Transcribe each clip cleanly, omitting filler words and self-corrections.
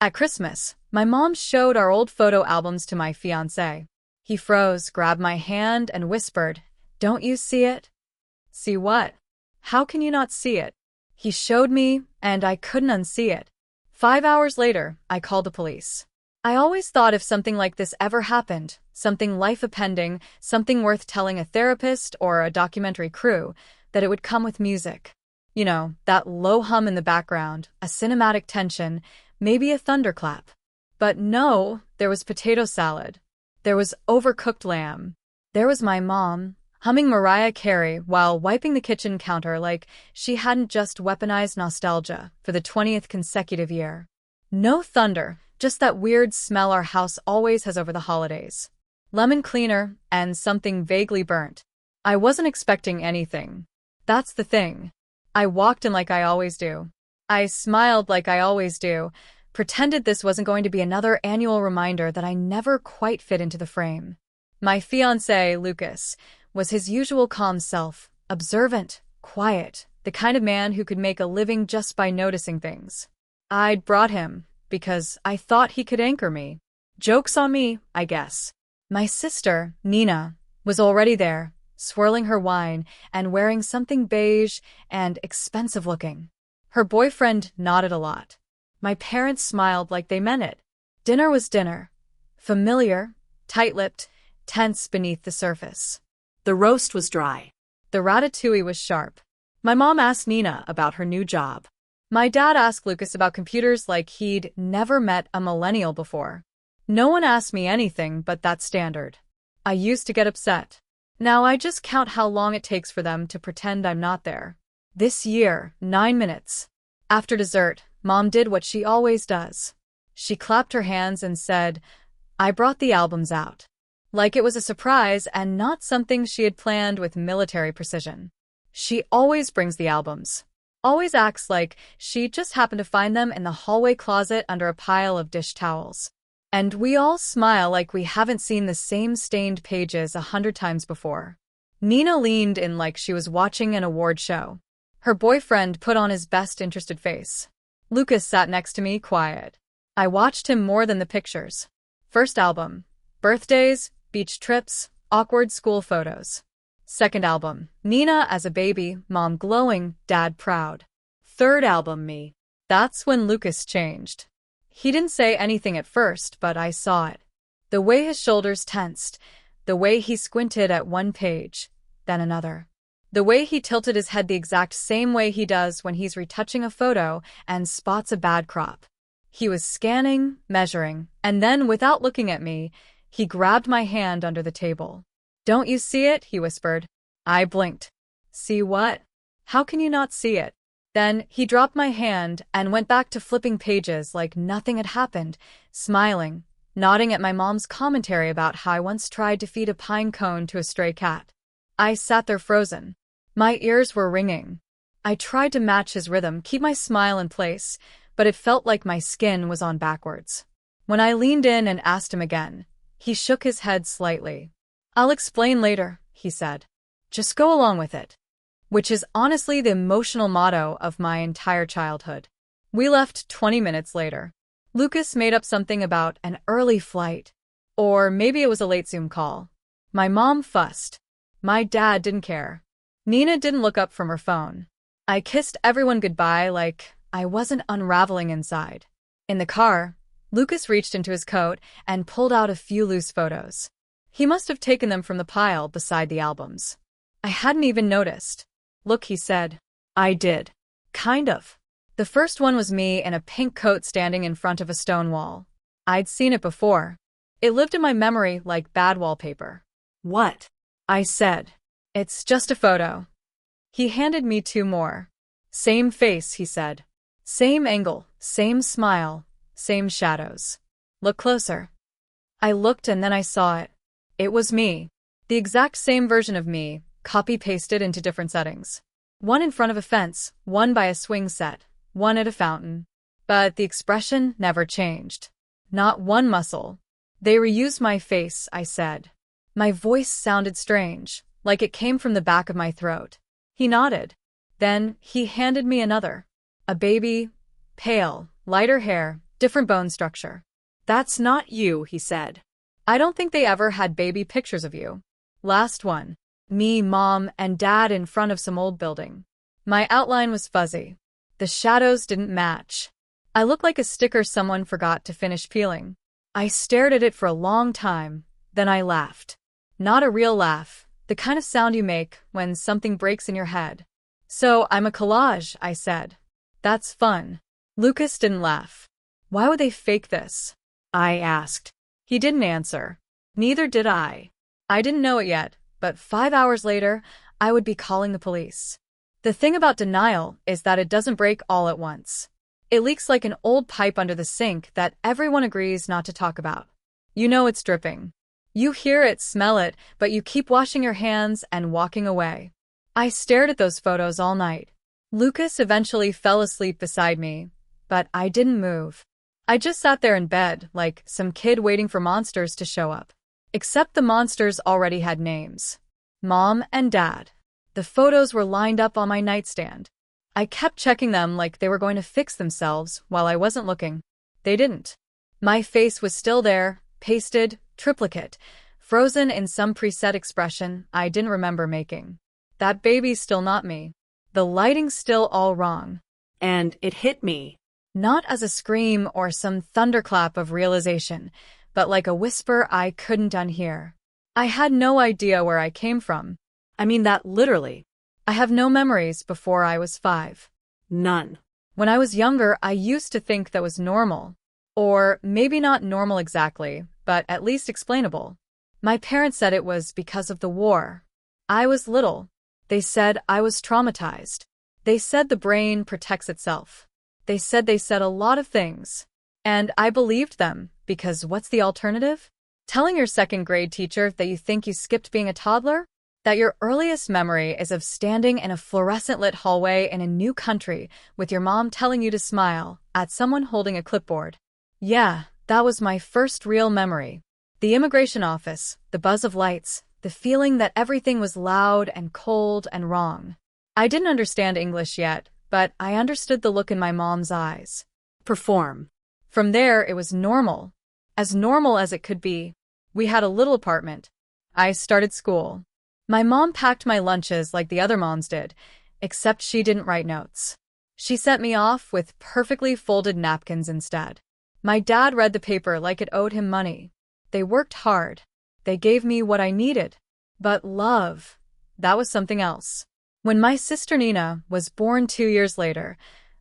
At Christmas, my mom showed our old photo albums to my fiancé. He froze, grabbed my hand, and whispered, "Don't you see it?" "See what?" "How can you not see it?" He showed me, and I couldn't unsee it. 5 hours later, I called the police. I always thought if something like this ever happened, something life-upending, something worth telling a therapist or a documentary crew, that it would come with music. You know, that low hum in the background, a cinematic tension, maybe a thunderclap. But no, there was potato salad. There was overcooked lamb. There was my mom, humming Mariah Carey while wiping the kitchen counter like she hadn't just weaponized nostalgia for the 20th consecutive year. No thunder, just that weird smell our house always has over the holidays. Lemon cleaner and something vaguely burnt. I wasn't expecting anything. That's the thing. I walked in like I always do. I smiled like I always do, pretended this wasn't going to be another annual reminder that I never quite fit into the frame. My fiancé, Lucas, was his usual calm self, observant, quiet, the kind of man who could make a living just by noticing things. I'd brought him because I thought he could anchor me. Joke's on me, I guess. My sister, Nina, was already there, swirling her wine and wearing something beige and expensive-looking. Her boyfriend nodded a lot. My parents smiled like they meant it. Dinner was dinner. Familiar, tight-lipped, tense beneath the surface. The roast was dry. The ratatouille was sharp. My mom asked Nina about her new job. My dad asked Lucas about computers like he'd never met a millennial before. No one asked me anything but that standard. I used to get upset. Now I just count how long it takes for them to pretend I'm not there. This year, 9 minutes. After dessert, Mom did what she always does. She clapped her hands and said, "I brought the albums out." Like it was a surprise and not something she had planned with military precision. She always brings the albums. Always acts like she just happened to find them in the hallway closet under a pile of dish towels. And we all smile like we haven't seen the same stained pages 100 times before. Nina leaned in like she was watching an award show. Her boyfriend put on his best interested face. Lucas sat next to me, quiet. I watched him more than the pictures. First album. Birthdays, beach trips, awkward school photos. Second album. Nina as a baby, Mom glowing, Dad proud. Third album, me. That's when Lucas changed. He didn't say anything at first, but I saw it. The way his shoulders tensed, the way he squinted at one page, then another. The way he tilted his head the exact same way he does when he's retouching a photo and spots a bad crop. He was scanning, measuring, and then, without looking at me, he grabbed my hand under the table. "Don't you see it?" he whispered. I blinked. "See what?" "How can you not see it?" Then he dropped my hand and went back to flipping pages like nothing had happened, smiling, nodding at my mom's commentary about how I once tried to feed a pine cone to a stray cat. I sat there frozen. My ears were ringing. I tried to match his rhythm, keep my smile in place, but it felt like my skin was on backwards. When I leaned in and asked him again, he shook his head slightly. "I'll explain later," he said. "Just go along with it." Which is honestly the emotional motto of my entire childhood. We left 20 minutes later. Lucas made up something about an early flight. Or maybe it was a late Zoom call. My mom fussed. My dad didn't care. Nina didn't look up from her phone. I kissed everyone goodbye like I wasn't unraveling inside. In the car, Lucas reached into his coat and pulled out a few loose photos. He must have taken them from the pile beside the albums. I hadn't even noticed. "Look," he said. I did. Kind of. The first one was me in a pink coat standing in front of a stone wall. I'd seen it before. It lived in my memory like bad wallpaper. "What?" I said. "It's just a photo." He handed me 2 more. "Same face," he said. "Same angle, same smile, same shadows. Look closer." I looked and then I saw it. It was me. The exact same version of me, copy-pasted into different settings. One in front of a fence, one by a swing set, one at a fountain. But the expression never changed. Not one muscle. "They reused my face," I said. My voice sounded strange, like it came from the back of my throat. He nodded. Then he handed me another. A baby, pale, lighter hair, different bone structure. That's not you, he said. I don't think they ever had baby pictures of you. Last one. Me, mom, and dad in front of some old building. My outline was fuzzy. The shadows didn't match. I looked like a sticker someone forgot to finish peeling. I stared at it for a long time, then I laughed. Not a real laugh, the kind of sound you make when something breaks in your head. So I'm a collage, I said. That's fun. Lucas didn't laugh. Why would they fake this? I asked. He didn't answer. Neither did I. I didn't know it yet, but 5 hours later, I would be calling the police. The thing about denial is that it doesn't break all at once. It leaks like an old pipe under the sink that everyone agrees not to talk about. You know it's dripping. You hear it, smell it, but you keep washing your hands and walking away. I stared at those photos all night. Lucas eventually fell asleep beside me, but I didn't move. I just sat there in bed like some kid waiting for monsters to show up. Except the monsters already had names. Mom and Dad. The photos were lined up on my nightstand. I kept checking them like they were going to fix themselves while I wasn't looking. They didn't. My face was still there, pasted, triplicate, frozen in some preset expression I didn't remember making. That baby's still not me. The lighting's still all wrong. And it hit me. Not as a scream or some thunderclap of realization, but like a whisper I couldn't unhear. I had no idea where I came from. I mean that literally. I have no memories before I was 5. None. When I was younger, I used to think that was normal. Or maybe not normal exactly, but at least explainable. My parents said it was because of the war. I was little. They said I was traumatized. They said the brain protects itself. They said a lot of things. And I believed them, because what's the alternative? Telling your second grade teacher that you think you skipped being a toddler? That your earliest memory is of standing in a fluorescent-lit hallway in a new country with your mom telling you to smile at someone holding a clipboard. Yeah, that was my first real memory. The immigration office, the buzz of lights, the feeling that everything was loud and cold and wrong. I didn't understand English yet, but I understood the look in my mom's eyes. Perform. From there, it was normal. As normal as it could be. We had a little apartment. I started school. My mom packed my lunches like the other moms did, except she didn't write notes. She sent me off with perfectly folded napkins instead. My dad read the paper like it owed him money. They worked hard. They gave me what I needed. But love, that was something else. When my sister Nina was born 2 years later,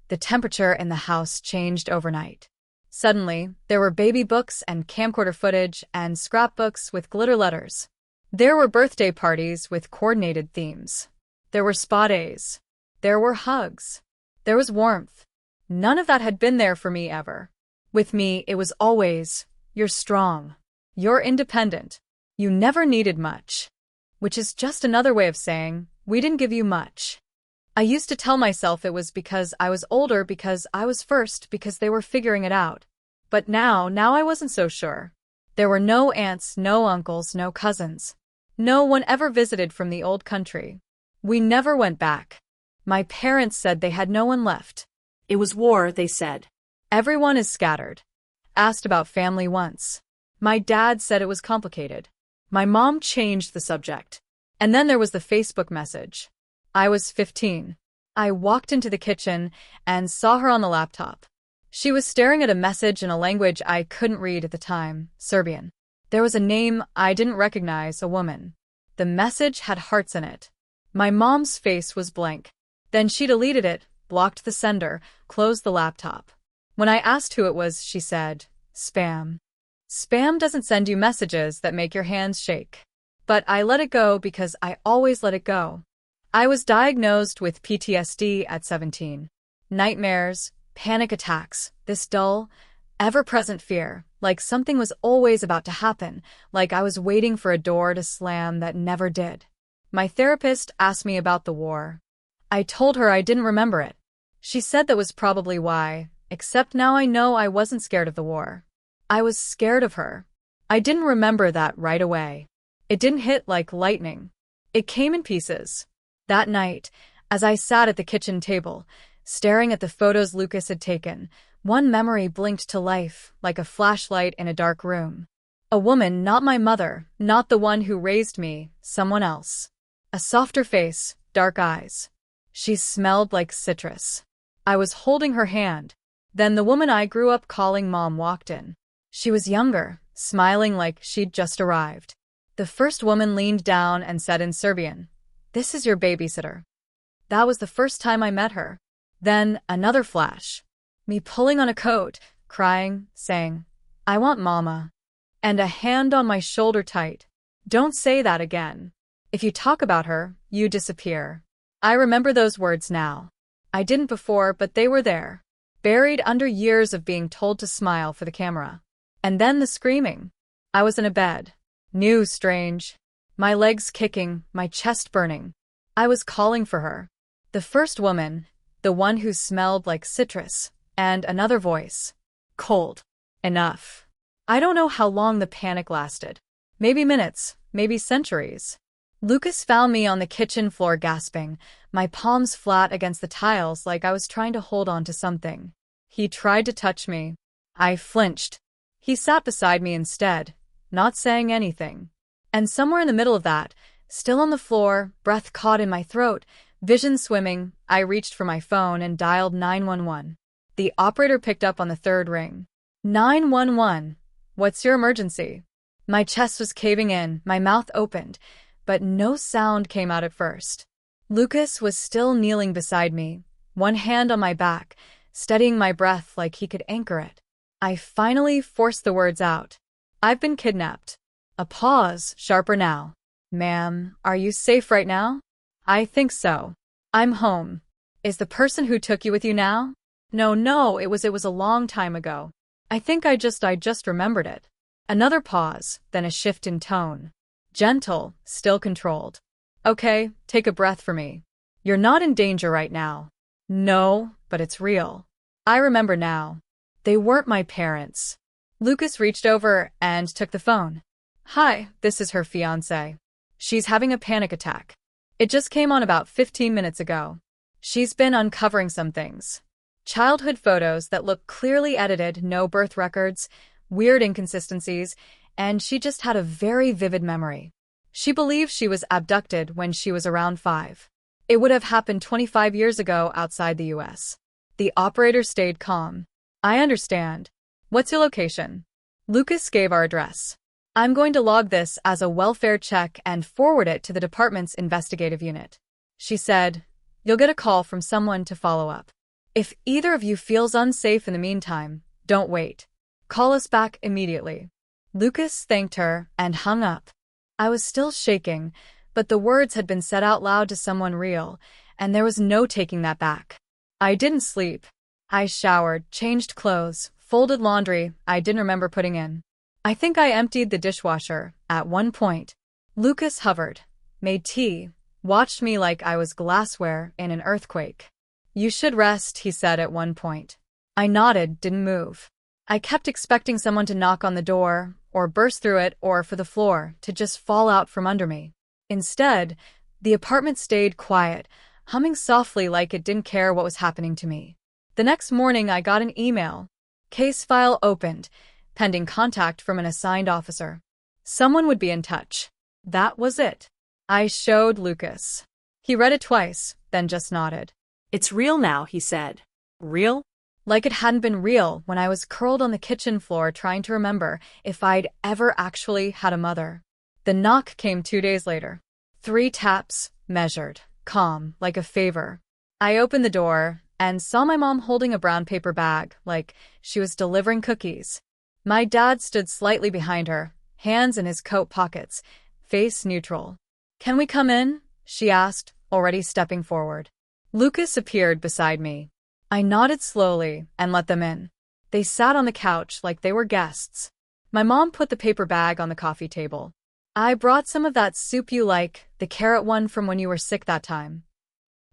the temperature in the house changed overnight. Suddenly, there were baby books and camcorder footage and scrapbooks with glitter letters. There were birthday parties with coordinated themes. There were spa days. There were hugs. There was warmth. None of that had been there for me ever. With me, it was always, you're strong. You're independent. You never needed much. Which is just another way of saying, we didn't give you much. I used to tell myself it was because I was older, because I was first, because they were figuring it out. But now I wasn't so sure. There were no aunts, no uncles, no cousins. No one ever visited from the old country. We never went back. My parents said they had no one left. It was war, they said. Everyone is scattered. Asked about family once. My dad said it was complicated. My mom changed the subject. And then there was the Facebook message. I was 15. I walked into the kitchen and saw her on the laptop. She was staring at a message in a language I couldn't read at the time, Serbian. There was a name I didn't recognize, a woman. The message had hearts in it. My mom's face was blank. Then she deleted it, blocked the sender, closed the laptop. When I asked who it was, she said, spam. Spam doesn't send you messages that make your hands shake. But I let it go because I always let it go. I was diagnosed with PTSD at 17. Nightmares, panic attacks, this dull, ever-present fear, like something was always about to happen, like I was waiting for a door to slam that never did. My therapist asked me about the war. I told her I didn't remember it. She said that was probably why, except now I know I wasn't scared of the war. I was scared of her. I didn't remember that right away. It didn't hit like lightning. It came in pieces. That night, as I sat at the kitchen table, staring at the photos Lucas had taken, One memory blinked to life, like a flashlight in a dark room. A woman, not my mother, not the one who raised me, someone else. A softer face, dark eyes. She smelled like citrus. I was holding her hand. Then the woman I grew up calling Mom walked in. She was younger, smiling like she'd just arrived. The first woman leaned down and said in Serbian, "This is your babysitter." That was the first time I met her. Then another flash. Me pulling on a coat, crying, saying, "I want Mama." And a hand on my shoulder tight. "Don't say that again. If you talk about her, you disappear." I remember those words now. I didn't before, but they were there. Buried under years of being told to smile for the camera. And then the screaming. I was in a bed. New, strange. My legs kicking, my chest burning. I was calling for her. The first woman, the one who smelled like citrus, and another voice. Cold. Enough. I don't know how long the panic lasted. Maybe minutes, maybe centuries. Lucas found me on the kitchen floor gasping, my palms flat against the tiles like I was trying to hold on to something. He tried to touch me. I flinched. He sat beside me instead, not saying anything. And somewhere in the middle of that, still on the floor, breath caught in my throat, vision swimming, I reached for my phone and dialed 911. The operator picked up on the third ring. 911. What's your emergency? My chest was caving in, my mouth opened, but no sound came out at first. Lucas was still kneeling beside me, one hand on my back, steadying my breath like he could anchor it. I finally forced the words out. "I've been kidnapped." A pause, sharper now. "Ma'am, are you safe right now?" "I think so. I'm home." "Is the person who took you with you now?" No, it was a long time ago. I think I just remembered it." Another pause, then a shift in tone. Gentle, still controlled. "Okay, take a breath for me. You're not in danger right now." "No, but it's real." I remember now. They weren't my parents. Lucas reached over and took the phone. "Hi, this is her fiancé. She's having a panic attack. It just came on about 15 minutes ago. She's been uncovering some things. Childhood photos that look clearly edited, no birth records, weird inconsistencies, and she just had a very vivid memory. She believes she was abducted when she was around 5. It would have happened 25 years ago outside the US. The operator stayed calm. "I understand. What's your location?" Lucas gave our address. "I'm going to log this as a welfare check and forward it to the department's investigative unit." She said, "You'll get a call from someone to follow up. If either of you feels unsafe in the meantime, don't wait. Call us back immediately." Lucas thanked her and hung up. I was still shaking, but the words had been said out loud to someone real, and there was no taking that back. I didn't sleep. I showered, changed clothes, folded laundry I didn't remember putting in. I think I emptied the dishwasher at one point. Lucas hovered, made tea, watched me like I was glassware in an earthquake. "You should rest," he said at one point. I nodded, didn't move. I kept expecting someone to knock on the door, or burst through it, or for the floor to just fall out from under me. Instead, the apartment stayed quiet, humming softly like it didn't care what was happening to me. The next morning I got an email. Case file opened, pending contact from an assigned officer. Someone would be in touch. That was it. I showed Lucas. He read it twice, then just nodded. "It's real now," he said. "Real?" Like it hadn't been real when I was curled on the kitchen floor trying to remember if I'd ever actually had a mother. The knock came 2 days later. 3 taps, measured, calm, like a favor. I opened the door and saw my mom holding a brown paper bag, like she was delivering cookies. My dad stood slightly behind her, hands in his coat pockets, face neutral. "Can we come in?" she asked, already stepping forward. Lucas appeared beside me. I nodded slowly and let them in. They sat on the couch like they were guests. My mom put the paper bag on the coffee table. "I brought some of that soup you like, the carrot one from when you were sick that time.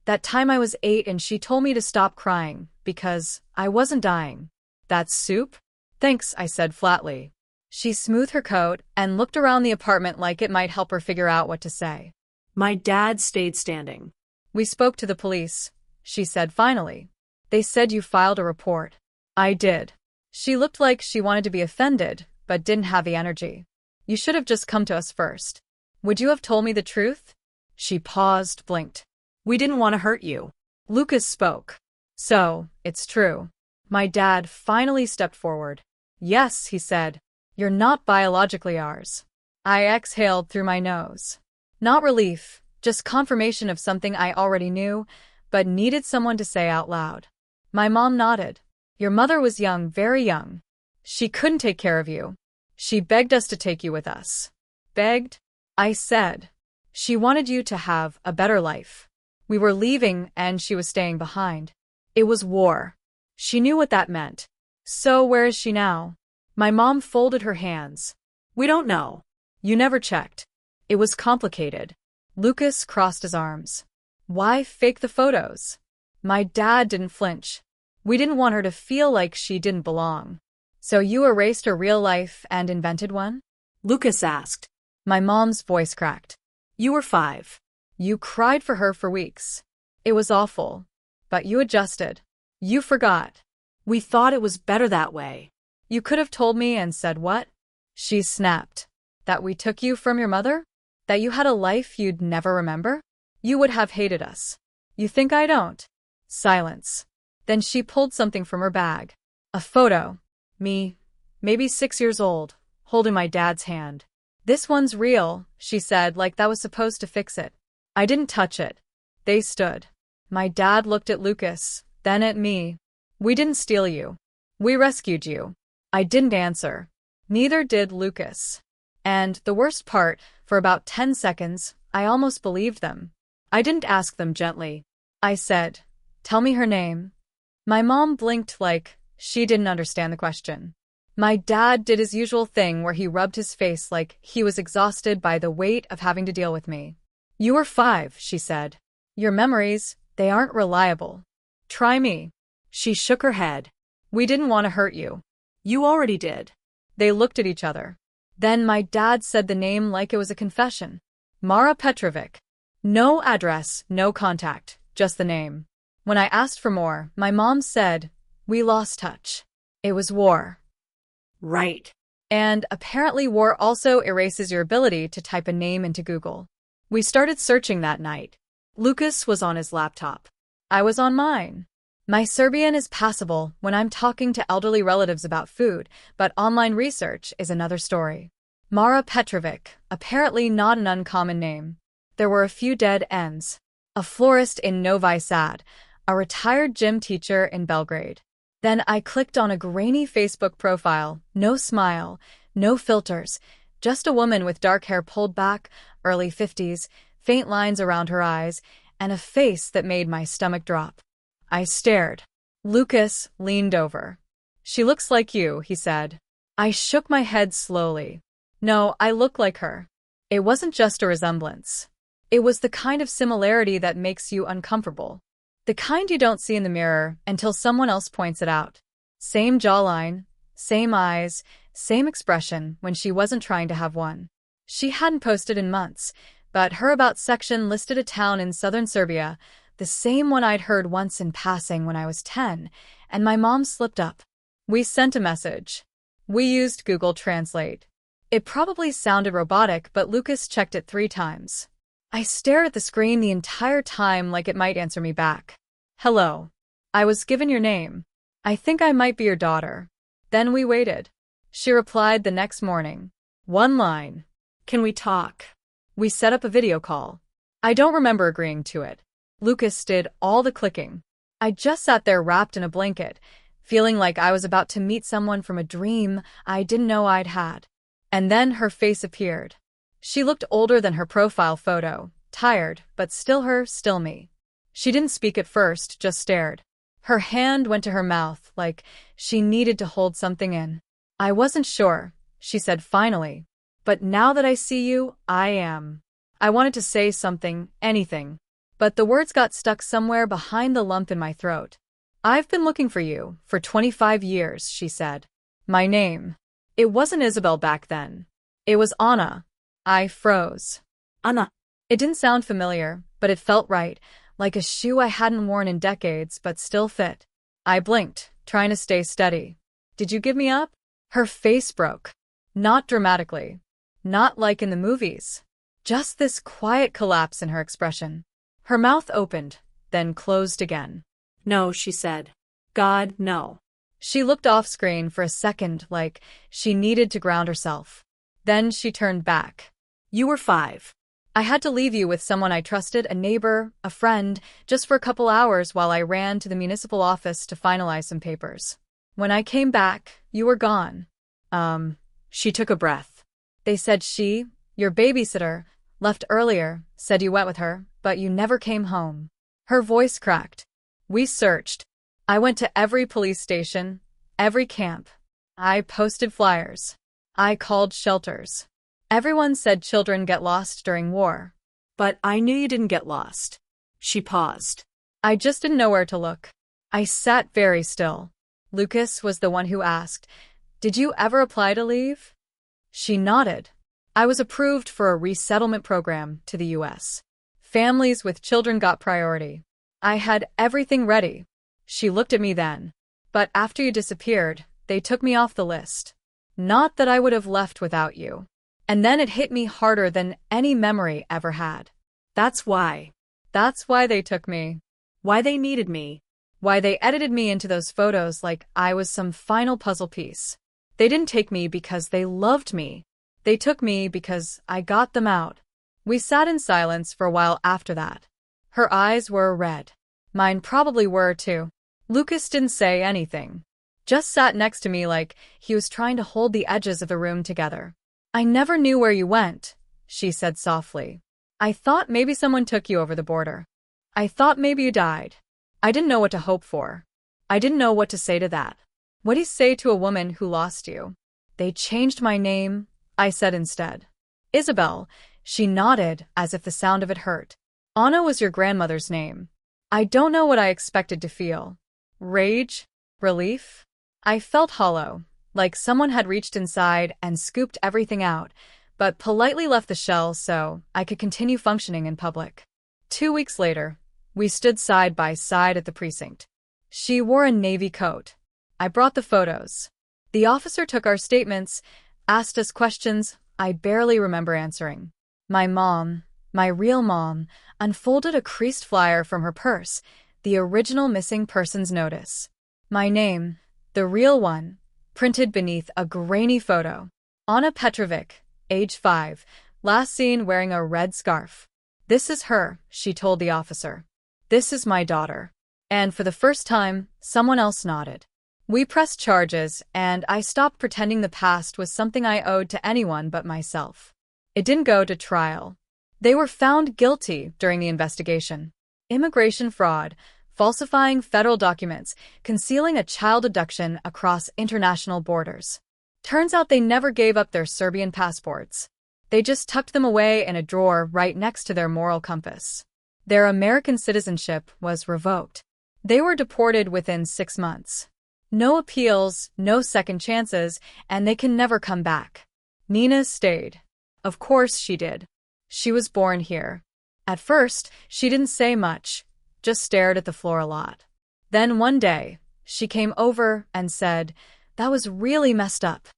That time I was 8 and she told me to stop crying, because I wasn't dying." "That soup?" "Thanks," I said flatly. She smoothed her coat and looked around the apartment like it might help her figure out what to say. My dad stayed standing. "We spoke to the police," she said finally. "They said you filed a report." I did. She looked like she wanted to be offended, but didn't have the energy. You should have just come to us first. Would you have told me the truth? She paused, blinked. We didn't want to hurt you. Lucas spoke. So, it's true. My dad finally stepped forward. Yes, he said. You're not biologically ours. I exhaled through my nose. Not relief, just confirmation of something I already knew, but needed someone to say out loud. My mom nodded. Your mother was young, very young. She couldn't take care of you. She begged us to take you with us. Begged? I said. She wanted you to have a better life. We were leaving and she was staying behind. It was war. She knew what that meant. So where is she now? My mom folded her hands. We don't know. You never checked. It was complicated. Lucas crossed his arms. Why fake the photos? My dad didn't flinch. We didn't want her to feel like she didn't belong. So you erased her real life and invented one? Lucas asked. My mom's voice cracked. You were 5. You cried for her for weeks. It was awful. But you adjusted. You forgot. We thought it was better that way. You could have told me and said what? She snapped. That we took you from your mother? That you had a life you'd never remember? You would have hated us. You think I don't? Silence. Then she pulled something from her bag. A photo. Me, maybe 6 years old, holding my dad's hand. This one's real, she said, like that was supposed to fix it. I didn't touch it. They stood. My dad looked at Lucas, then at me. We didn't steal you. We rescued you. I didn't answer. Neither did Lucas. And the worst part, for about 10 seconds, I almost believed them. I didn't ask them gently. I said, tell me her name. My mom blinked like she didn't understand the question. My dad did his usual thing where he rubbed his face like he was exhausted by the weight of having to deal with me. You were 5, she said. Your memories, they aren't reliable. Try me. She shook her head. We didn't want to hurt you. You already did. They looked at each other. Then my dad said the name like it was a confession. Mara Petrovic. No address, no contact, just the name. When I asked for more, my mom said, we lost touch. It was war. Right. And apparently war also erases your ability to type a name into Google. We started searching that night. Lucas was on his laptop. I was on mine. My Serbian is passable when I'm talking to elderly relatives about food, but online research is another story. Mara Petrovic, apparently not an uncommon name. There were a few dead ends. A florist in Novi Sad, a retired gym teacher in Belgrade. Then I clicked on a grainy Facebook profile, no smile, no filters, just a woman with dark hair pulled back, early 50s, faint lines around her eyes, and a face that made my stomach drop. I stared. Lucas leaned over. She looks like you, he said. I shook my head slowly. No, I look like her. It wasn't just a resemblance. It was the kind of similarity that makes you uncomfortable. The kind you don't see in the mirror until someone else points it out. Same jawline, same eyes, same expression when she wasn't trying to have one. She hadn't posted in months, but her About section listed a town in southern Serbia, the same one I'd heard once in passing when I was 10, and my mom slipped up. We sent a message. We used Google Translate. It probably sounded robotic, but Lucas checked it 3 times. I stared at the screen the entire time like it might answer me back. Hello. I was given your name. I think I might be your daughter. Then we waited. She replied the next morning. 1 line. Can we talk? We set up a video call. I don't remember agreeing to it. Lucas did all the clicking. I just sat there wrapped in a blanket, feeling like I was about to meet someone from a dream I didn't know I'd had. And then her face appeared. She looked older than her profile photo, tired, but still her, still me. She didn't speak at first, just stared. Her hand went to her mouth like she needed to hold something in. I wasn't sure, she said finally. But now that I see you, I am. I wanted to say something, anything. But the words got stuck somewhere behind the lump in my throat. I've been looking for you for 25 years, she said. My name. It wasn't Isabel back then. It was Anna. I froze. Anna. It didn't sound familiar, but it felt right, like a shoe I hadn't worn in decades but still fit. I blinked, trying to stay steady. Did you give me up? Her face broke. Not dramatically. Not like in the movies. Just this quiet collapse in her expression. Her mouth opened, then closed again. No, she said. God, no. She looked off screen for a second like she needed to ground herself. Then she turned back. You were 5. I had to leave you with someone I trusted, a neighbor, a friend, just for a couple hours while I ran to the municipal office to finalize some papers. When I came back, you were gone. She took a breath. They said she, your babysitter, left earlier, said you went with her, but you never came home. Her voice cracked. We searched. I went to every police station, every camp. I posted flyers. I called shelters. Everyone said children get lost during war. But I knew you didn't get lost. She paused. I just didn't know where to look. I sat very still. Lucas was the one who asked, "Did you ever apply to leave?" She nodded. I was approved for a resettlement program to the U.S. Families with children got priority. I had everything ready. She looked at me then. But after you disappeared, they took me off the list. Not that I would have left without you. And then it hit me harder than any memory ever had. That's why. That's why they took me. Why they needed me. Why they edited me into those photos like I was some final puzzle piece. They didn't take me because they loved me. They took me because I got them out. We sat in silence for a while after that. Her eyes were red. Mine probably were too. Lucas didn't say anything. Just sat next to me like he was trying to hold the edges of the room together. I never knew where you went, she said softly. I thought maybe someone took you over the border. I thought maybe you died. I didn't know what to hope for. I didn't know what to say to that. What do you say to a woman who lost you? They changed my name, I said instead. Isabel. She nodded as if the sound of it hurt. Anna was your grandmother's name. I don't know what I expected to feel. Rage? Relief? I felt hollow, like someone had reached inside and scooped everything out, but politely left the shell so I could continue functioning in public. 2 weeks later, we stood side by side at the precinct. She wore a navy coat. I brought the photos. The officer took our statements, asked us questions I barely remember answering. My mom, my real mom, unfolded a creased flyer from her purse, the original missing persons notice. My name, the real one, printed beneath a grainy photo. Anna Petrovic, age 5, last seen wearing a red scarf. This is her, she told the officer. This is my daughter. And for the first time, someone else nodded. We pressed charges, and I stopped pretending the past was something I owed to anyone but myself. It didn't go to trial. They were found guilty during the investigation. Immigration fraud, falsifying federal documents, concealing a child abduction across international borders. Turns out they never gave up their Serbian passports. They just tucked them away in a drawer right next to their moral compass. Their American citizenship was revoked. They were deported within 6 months. No appeals, no second chances, and they can never come back. Nina stayed. Of course she did. She was born here. At first, she didn't say much, just stared at the floor a lot. Then one day, she came over and said, "That was really messed up."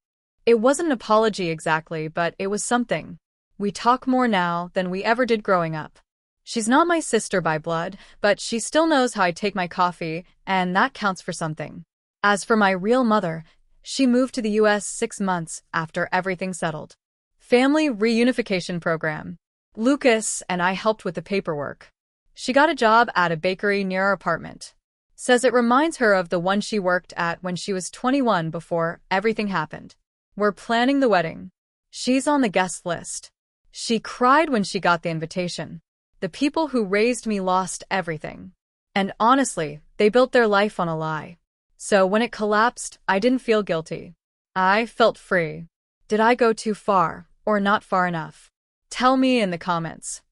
It wasn't an apology exactly, but it was something. We talk more now than we ever did growing up. She's not my sister by blood, but she still knows how I take my coffee, and that counts for something. As for my real mother, she moved to the U.S. 6 months after everything settled. Family reunification program. Lucas and I helped with the paperwork. She got a job at a bakery near our apartment. Says it reminds her of the one she worked at when she was 21 before everything happened. We're planning the wedding. She's on the guest list. She cried when she got the invitation. The people who raised me lost everything. And honestly, they built their life on a lie. So when it collapsed, I didn't feel guilty. I felt free. Did I go too far, or not far enough? Tell me in the comments.